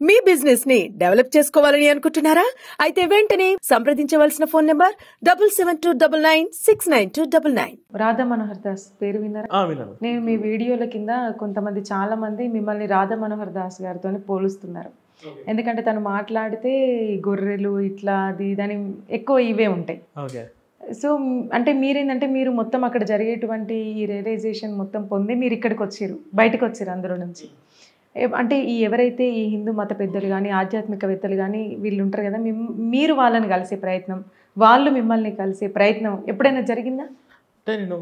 మీ business ని develop చేసుకోవాలని అనుకుంటున్నారా? అయితే వెంటనే సంప్రదించవలసిన ఫోన్ నంబర్ 7729969299. రాధా మనోహర్ దాస్ పేరు విన్నారా? విన్నాను. నేను మీ వీడియోల కింద కొంతమంది చాలా మంది మిమ్మల్ని రాధా మనోహర్ దాస్ గారితో పోలుస్తున్నారు. ఎందుకంటే తను మాట్లాడితే ఈ గొర్రెలు ఇట్లా అది దాని ఎక్కువ ఇవే ఉంటాయి. సో అంటే మీరేంటంటే మీరు మొత్తం అక్కడ జరిగేటువంటి ఈ రియలైజేషన్ మొత్తం పొంది మీరు ఇక్కడికి వచ్చారు, బయటకు వచ్చారు అందులో నుంచి. అంటే ఈ ఎవరైతే ఈ హిందూ మత పెద్దలు కానీ ఆధ్యాత్మికవేత్తలు కానీ వీళ్ళు ఉంటారు కదా, మీరు వాళ్ళని కలిసే ప్రయత్నం, వాళ్ళు మిమ్మల్ని కలిసే ప్రయత్నం ఎప్పుడైనా జరిగిందా? అంటే నేను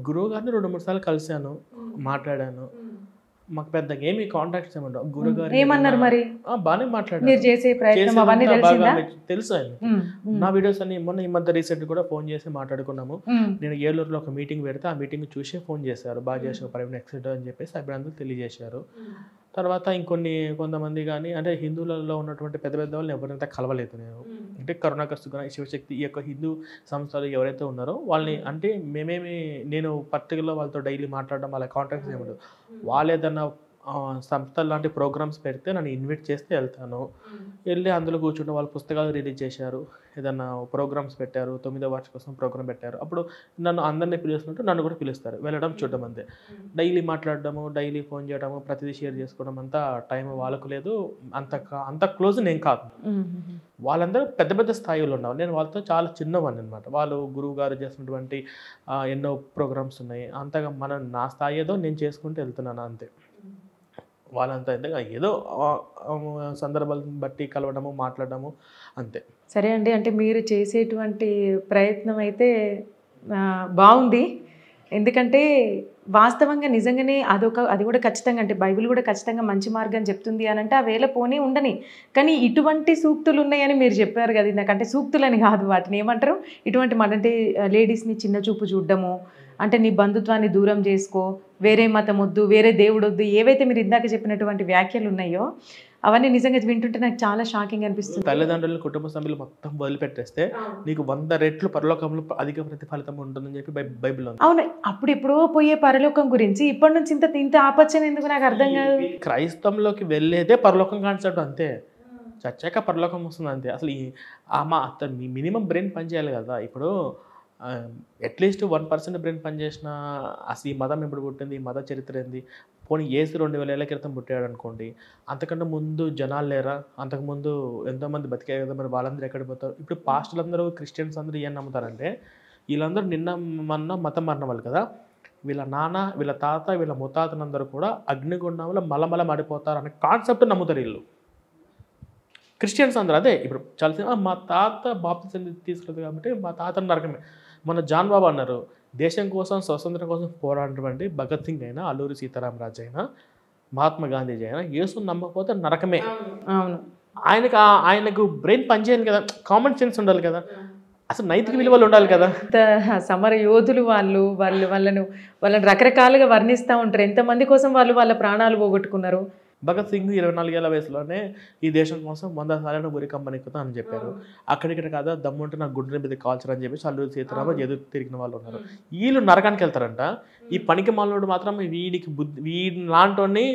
గురువు గారిని 2-3 సార్లు కలిశాను, మాట్లాడాను. మాకు పెద్దగా ఏమి కాంటాక్ట్స్ ఏమంటారు. గురువు గారు ఏమన్నారు మరి? బాగానే మాట్లాడారు. మీరు చేసే ప్రయత్నం అవన్నీ తెలుసు ఆయన. నా వీడియోస్ అన్ని మొన్న ఈ మధ్య రీసెంట్ కూడా ఫోన్ చేసి మాట్లాడుకున్నాము. నేను ఏలూరులో ఒక మీటింగ్ పెడితే ఆ మీటింగ్ చూసి ఫోన్ చేశారు. బాగా చేసావు ప్రైవేట్ ఎక్సెట్ అని చెప్పేసి అభినందనలు తెలియజేశారు. తర్వాత కొంతమంది కానీ అంటే హిందువులలో ఉన్నటువంటి పెద్ద పెద్ద వాళ్ళని ఎవరైతే కలవలేదు నేను. అంటే కరుణాకర్ సుగుణ, శివశక్తి ఈ యొక్క హిందూ సంస్థలు ఎవరైతే ఉన్నారో వాళ్ళని అంటే నేను పర్టికులర్ వాళ్ళతో డైలీ మాట్లాడడం వాళ్ళ కాంటాక్ట్స్ ఏముండదు. వాళ్ళు ఏదన్నా సంస్థలు లాంటి ప్రోగ్రామ్స్ పెడితే నన్ను ఇన్వైట్ చేస్తే వెళ్తాను. వెళ్ళి అందులో కూర్చుంటే వాళ్ళు పుస్తకాలు రిలీజ్ చేశారు, ఏదన్నా ప్రోగ్రామ్స్ పెట్టారు, 9వ వార్షికోత్సవం ప్రోగ్రామ్ పెట్టారు. అప్పుడు నన్ను అందరినీ పిలుస్తున్నట్టు నన్ను కూడా పిలుస్తారు, వెళ్ళడం చూడడం అంతే. డైలీ మాట్లాడడము, డైలీ ఫోన్ చేయడము, ప్రతిదీ షేర్ చేసుకోవడం అంతా టైం వాళ్ళకు లేదు. అంత క్లోజ్ నేను కాదు. వాళ్ళందరూ పెద్ద పెద్ద స్థాయిలో ఉన్నారు, నేను వాళ్ళతో చాలా చిన్నవాడిని అనమాట. వాళ్ళు గురువు గారు చేసినటువంటి ఎన్నో ప్రోగ్రామ్స్ ఉన్నాయి. అంతగా నా స్థాయి ఏదో నేను చేసుకుంటూ వెళ్తున్నాను అంతే. వాళ్ళంతా ఏదో సందర్భాలను బట్టి కలవడము, మాట్లాడడము అంతే. సరే అండి, అంటే మీరు చేసేటువంటి ప్రయత్నం అయితే బాగుంది. ఎందుకంటే వాస్తవంగా నిజంగానే అది కూడా ఖచ్చితంగా అంటే బైబిల్ కూడా ఖచ్చితంగా మంచి మార్గం చెప్తుంది అని అంటే ఆ వేళ పోనీ ఉండని. కానీ ఇటువంటి సూక్తులు ఉన్నాయని మీరు చెప్పారు కదా ఇందాకంటే, సూక్తులని కాదు వాటిని ఏమంటారు, ఇటువంటి మాట అంటే లేడీస్ని చిన్న చూపు చూడడము, అంటే నీ బంధుత్వాన్ని దూరం చేసుకో, వేరే మతం వద్దు, వేరే దేవుడు వద్దు, ఏవైతే మీరు ఇందాక చెప్పినటువంటి వ్యాఖ్యలు ఉన్నాయో అవన్నీ నిజంగా వింటుంటే నాకు చాలా షాకింగ్ అనిపిస్తుంది. తల్లిదండ్రులు, కుటుంబ సభ్యులు మొత్తం వదిలిపెట్టేస్తే నీకు 100 రెట్లు పరలోకంలో అధిక ప్రతిఫలితం ఉంటుందని చెప్పి బైబిల్ ఉంది. అవును, అప్పుడు ఎప్పుడో పోయే పరలోకం గురించి ఇప్పటి నుంచి ఇంత ఆపచ్చని ఎందుకు నాకు అర్థం కాదు. క్రైస్తవంలోకి వెళ్ళేదే పరలోకం కాన్సెప్ట్ అంతే. చచ్చాక పరలోకం వస్తుంది అంతే. అసలు మినిమం బ్రెయిన్ పనిచేయాలి కదా. ఇప్పుడు అట్లీస్ట్ 1% బ్రెయిన్ పనిచేసిన అసలు ఈ మతం ఎప్పుడు పుట్టింది, ఈ మత చరిత్ర ఏంది, పోనీ ఏసు 2000 ఏళ్ల క్రితం పుట్టాడు అనుకోండి, అంతకంటే ముందు జనాలు లేరా, అంతకుముందు ఎంతోమంది బతికే కదా, మరి వాళ్ళందరూ ఎక్కడ పోతారు? ఇప్పుడు పాస్టర్లందరూ క్రిస్టియన్స్ అందరూ ఏం నమ్ముతారంటే వీళ్ళందరూ మొన్న మతం మారిన వాళ్ళు కదా, వీళ్ళ నాన్న, వీళ్ళ తాత, వీళ్ళ ముత్తాతలందరూ కూడా అగ్నిగుండంలో మలమల మడిపోతారు అనే కాన్సెప్ట్ నమ్ముతారు వీళ్ళు. క్రిస్టియన్స్ అందరూ అదే. ఇప్పుడు చాలా మా తాత బాప్తిసం తీసుకెళ్తుంది కాబట్టి మా తాత నరకమే. మన జాన్ బాబు అన్నారు, దేశం కోసం స్వతంత్రం కోసం పోరాడినటువంటి భగత్ సింగ్ అయినా, అల్లూరి సీతారామరాజు అయినా, మహాత్మా గాంధీజీ అయినా యేసుని నమ్మకపోతే నరకమే. అవును, ఆయనకు బ్రెయిన్ పనిచేయాలి కదా, కామన్ సెన్స్ ఉండాలి కదా, అసలు నైతిక విలువలు ఉండాలి కదా. సమర యోధులు వాళ్ళను రకరకాలుగా వర్ణిస్తూ ఉంటారు. ఎంతమంది కోసం వాళ్ళు వాళ్ళ ప్రాణాలు పోగొట్టుకున్నారు. భగత్ సింగ్ 24 ఏళ్ల వయసులోనే ఈ దేశం కోసం 100 సార్లు ఉరికమ్మనెక్కుతా అని చెప్పారు. అక్కడిక్కడ కాదా దమ్ముంటే నాకు గుండె మీద కాల్చరు అని చెప్పేసి అల్లూరి సీతారామరాజు ఎదురు తిరిగిన వాళ్ళు ఉన్నారు. వీళ్ళు నరకానికి వెళ్తారంట. ఈ పనికి మాలోడు మాత్రం వీడి లాంటి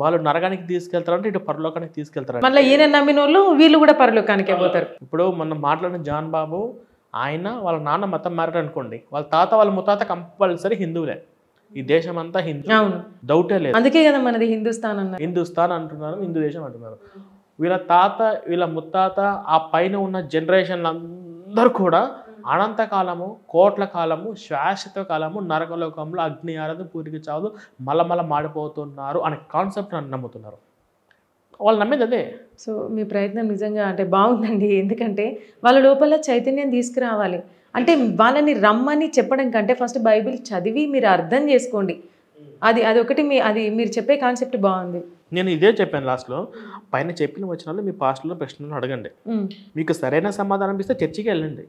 వాళ్ళు నరకానికి తీసుకెళ్తారంటే ఇటు పరలోకానికి తీసుకెళ్తారు. మళ్ళీ ఈయన నమ్మిన వాళ్ళు వీళ్ళు కూడా పరలోకానికే పోతారు. ఇప్పుడు మనం మాట్లాడిన జాన్ బాబు ఆయన వాళ్ళ నాన్న మతం మారాడు అనుకోండి, వాళ్ళ తాత వాళ్ళ ముత్తాత కంపల్సరీ హిందువులే. ఈ దేశం అంతా హిందూ, డౌటే లేదు. అందుకే కదా మనది హిందుస్థాన్ అంటున్నారు, హిందూ దేశం అంటున్నారు. వీళ్ళ తాత, వీళ్ళ ముత్తాత, ఆ పైన ఉన్న జనరేషన్లు అందరూ కూడా అనంత కాలము, కోట్ల కాలము, శాశ్వత కాలము నరకలోకంలో అగ్ని ఆరదు, పూరికి చావదు, మలమల మాడిపోతున్నారు అనే కాన్సెప్ట్ నమ్ముతున్నారు. వాళ్ళు నమ్మేది అదే. సో మీ ప్రయత్నం నిజంగా అంటే బాగుందండి. ఎందుకంటే వాళ్ళ లోపల చైతన్యం తీసుకురావాలి. అంటే వాళ్ళని రమ్మని చెప్పడం కంటే ఫస్ట్ బైబిల్ చదివి మీరు అర్థం చేసుకోండి. అది ఒకటి మీరు చెప్పే కాన్సెప్ట్ బాగుంది. నేను ఇదే చెప్పాను లాస్ట్లో, పైన చెప్పిన వచనాలు మీ పాస్టర్లో ప్రశ్నలు అడగండి, మీకు సరైన సమాధానం ఇస్తే చర్చికి వెళ్ళండి.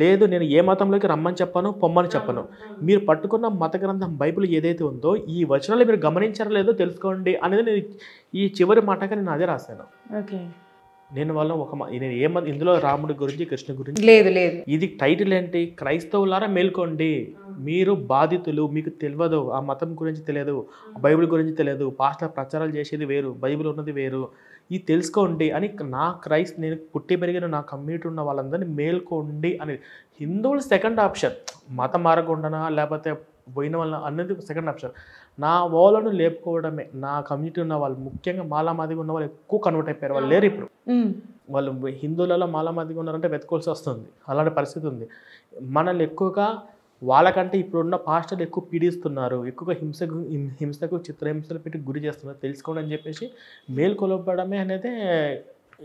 లేదు నేను ఏ మతంలోకి రమ్మని చెప్పను, పొమ్మని చెప్పను, మీరు పట్టుకున్న మత గ్రంథం బైబిల్ ఏదైతే ఉందో ఈ వచనాలు మీరు గమనించారో లేదో తెలుసుకోండి అనేది నేను ఈ చివరి మాటగా నేను అదే రాశాను. ఓకే, నేను వాళ్ళ నేను ఇందులో రాముడి గురించి కృష్ణ గురించి లేదు లేదు. ఇది టైటిల్ ఏంటి? క్రైస్తవులారా మేల్కోండి, మీరు బాధితులు, మీకు తెలియదు, ఆ మతం గురించి తెలియదు, బైబిల్ గురించి తెలియదు, పాస్టర్ ప్రచారాలు చేసేది వేరు, బైబిల్ ఉన్నది వేరు, ఇది తెలుసుకోండి అని నేను పుట్టి పెరిగిన నా కమ్యూనిటీ ఉన్న వాళ్ళందరినీ మేల్కోండి అని. హిందువులు సెకండ్ ఆప్షన్, మతం మారకుండానా లేకపోతే పోయిన వాళ్ళ అనేది సెకండ్ ఆప్షన్. నా వాళ్ళను లేపుకోవడమే. నా కమ్యూనిటీ ఉన్న వాళ్ళు, ముఖ్యంగా మాలామాదిగా ఉన్న వాళ్ళు ఎక్కువ కన్వర్ట్ అయిపోయారు. వాళ్ళు లేరు ఇప్పుడు. వాళ్ళు హిందువులలో మాలామాదిగా ఉన్నారంటే వెతుకోవాల్సి వస్తుంది. అలాంటి పరిస్థితి ఉంది. మనల్ని ఎక్కువగా వాళ్ళకంటే ఇప్పుడున్న పాస్టర్లు ఎక్కువ పీడిస్తున్నారు, ఎక్కువగా హింసకు చిత్రహింసలు పెట్టి గురి చేస్తున్నారు. తెలుసుకోండి అని చెప్పేసి మేల్కొలపడమే అనేది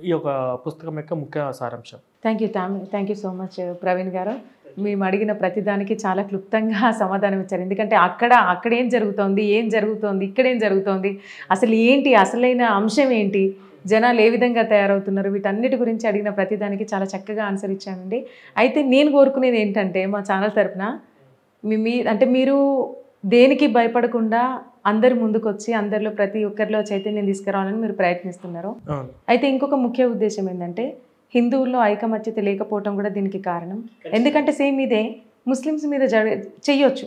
ఈ యొక్క పుస్తకం యొక్క ముఖ్య సారాంశం. Thank you so much Praveen గారు. మేము అడిగిన ప్రతిదానికి చాలా క్లుప్తంగా సమాధానం ఇచ్చారు. ఎందుకంటే అక్కడ ఏం జరుగుతోంది, ఇక్కడేం జరుగుతోంది, అసలు ఏంటి అసలైన అంశం ఏంటి, జనాలు ఏ విధంగా తయారవుతున్నారు, వీటన్నిటి గురించి అడిగిన ప్రతిదానికి చాలా చక్కగా ఆన్సర్ ఇచ్చానండి. అయితే నేను కోరుకునేది ఏంటంటే మా ఛానల్ తరఫున అంటే మీరు దేనికి భయపడకుండా అందరు ముందుకు వచ్చి అందరిలో ప్రతి ఒక్కరిలో చైతన్యం తీసుకురావాలని మీరు ప్రయత్నిస్తున్నారు. అయితే ఇంకొక ముఖ్య ఉద్దేశం ఏంటంటే హిందువుల్లో ఐకమత్యత లేకపోవటం కూడా దీనికి కారణం. ఎందుకంటే సేమ్ ఇదే ముస్లిమ్స్ మీద చెయ్యొచ్చు,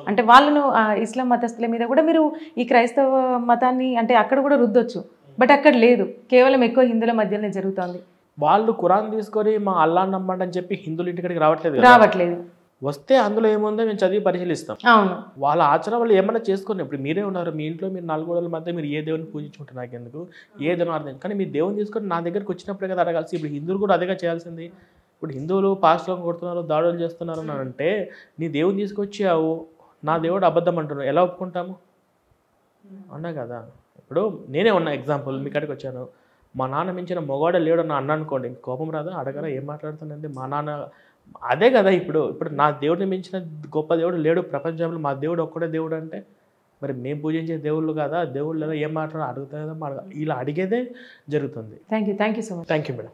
అంటే వాళ్ళను ఇస్లాం మతస్థుల మీద కూడా మీరు ఈ క్రైస్తవ మతాన్ని అంటే అక్కడ కూడా రుద్దొచ్చు, బట్ అక్కడ లేదు, కేవలం ఎక్కువ హిందువుల మధ్యనే జరుగుతుంది. వాళ్ళు ఖురాన్ తీసుకొని మా అల్లా నమ్మండి అని చెప్పి హిందువులు ఇంటికి రావట్లేదు. వస్తే అందులో ఏముందో మేము చదివి పరిశీలిస్తాం. అవును, వాళ్ళ ఆచరణ వాళ్ళు ఏమన్నా చేసుకుని. ఇప్పుడు మీరే ఉన్నారు, మీ ఇంట్లో మీరు 4 గోడల మధ్య మీరు ఏ దేవుని పూజించుకుంటారు, నాకు ఎందుకు ఏ దేవుని అర్థం. కానీ మీ దేవుని తీసుకొని నా దగ్గరికి వచ్చినప్పుడే కదా అడగాల్సి. ఇప్పుడు హిందువులు కూడా అదేగా చేయాల్సింది. ఇప్పుడు హిందువులు పాస్టర్లను కొడుతున్నారు, దాడులు చేస్తున్నారు అని అంటే నీ దేవుని తీసుకొచ్చావు, నా దేవుడు అబద్ధం అంటున్నావు, ఎలా ఒప్పుకుంటాము? అన్నా కదా. ఇప్పుడు నేనే ఉన్నా ఎగ్జాంపుల్, మీ కాడికి వచ్చాను, మా నాన్న మించిన మొగాడు లేడు అని అన్నా అనుకోండి, కోపం రాదా? అడగరా ఏం మాట్లాడుతానండి, మా నాన్న అదే కదా. ఇప్పుడు నా దేవుడిని మించిన గొప్ప దేవుడు లేడు ప్రపంచంలో, మా దేవుడు ఒక్కడే దేవుడు అంటే మరి మేము పూజించే దేవుళ్ళు కదా, దేవుళ్ళు లేదా ఏం మాట్లాడాలో అడుగుతా కదా, ఇలా అడిగేదే జరుగుతుంది. Thank you so much. Thank you madam.